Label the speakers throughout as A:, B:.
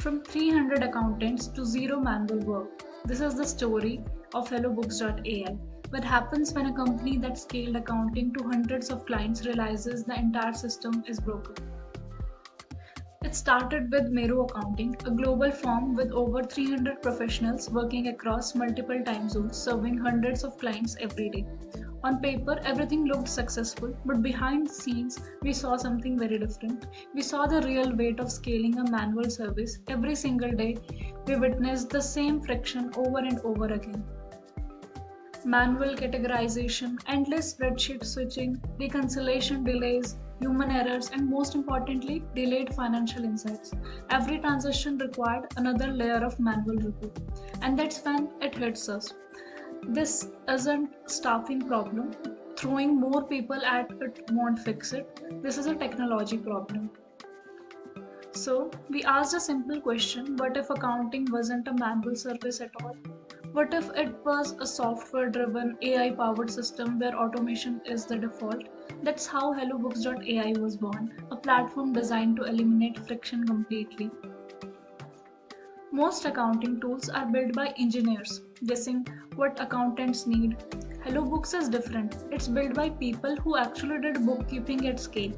A: From 300 accountants to zero manual work. This is the story of HelloBooks.ai. What happens when a company that scaled accounting to hundreds of clients realizes the entire system is broken? It started with Meru Accounting, a global firm with over 300 professionals working across multiple time zones, serving hundreds of clients every day. On paper, everything looked successful, but behind the scenes, we saw something very different. We saw the real weight of scaling a manual service. Every single day, we witnessed the same friction over and over again. Manual categorization, endless spreadsheet switching, reconciliation delays, human errors, and most importantly, delayed financial insights. Every transaction required another layer of manual review. And that's when it hits us. This isn't a staffing problem. Throwing more people at it won't fix it. This is a technology problem. So, we asked a simple question: what if accounting wasn't a manual service at all? What if it was a software driven, AI powered system where automation is the default? That's how HelloBooks.ai was born, a platform designed to eliminate friction completely. Most accounting tools are built by engineers, guessing what accountants need. HelloBooks is different. It's built by people who actually did bookkeeping at scale.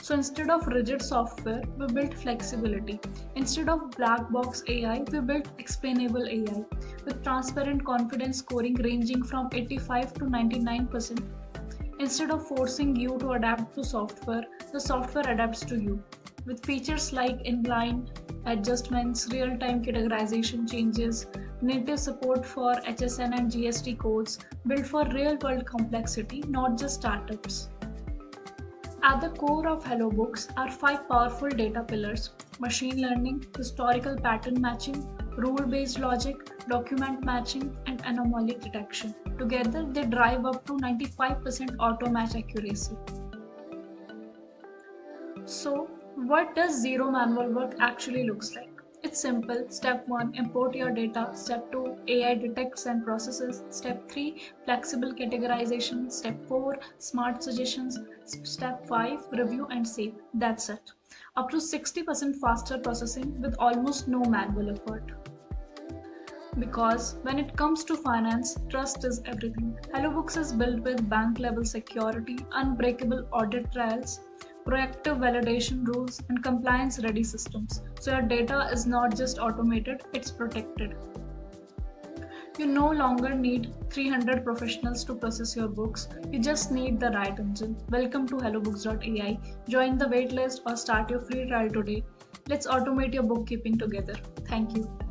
A: So instead of rigid software, we built flexibility. Instead of black box AI, we built explainable AI with transparent confidence scoring ranging from 85 to 99%. Instead of forcing you to adapt to software, the software adapts to you. With features like inline adjustments, real-time categorization changes, native support for HSN and GST codes, built for real-world complexity, not just startups. At the core of HelloBooks are 5 powerful data pillars: machine learning, historical pattern matching, rule-based logic, document matching, and anomaly detection. Together, they drive up to 95% auto-match accuracy. So, what does zero manual work actually looks like? It's simple. Step 1, import your data. Step 2, AI detects and processes. Step 3, flexible categorization. Step 4, smart suggestions. Step 5, review and save. That's it. Up to 60% faster processing with almost no manual effort. Because when it comes to finance, trust is everything. HelloBooks is built with bank level security, unbreakable audit trails, proactive validation rules, and compliance ready systems. So your data is not just automated, it's protected. You no longer need 300 professionals to process your books, you just need the right engine. Welcome to HelloBooks.ai. Join the waitlist or start your free trial today. Let's automate your bookkeeping together. Thank you.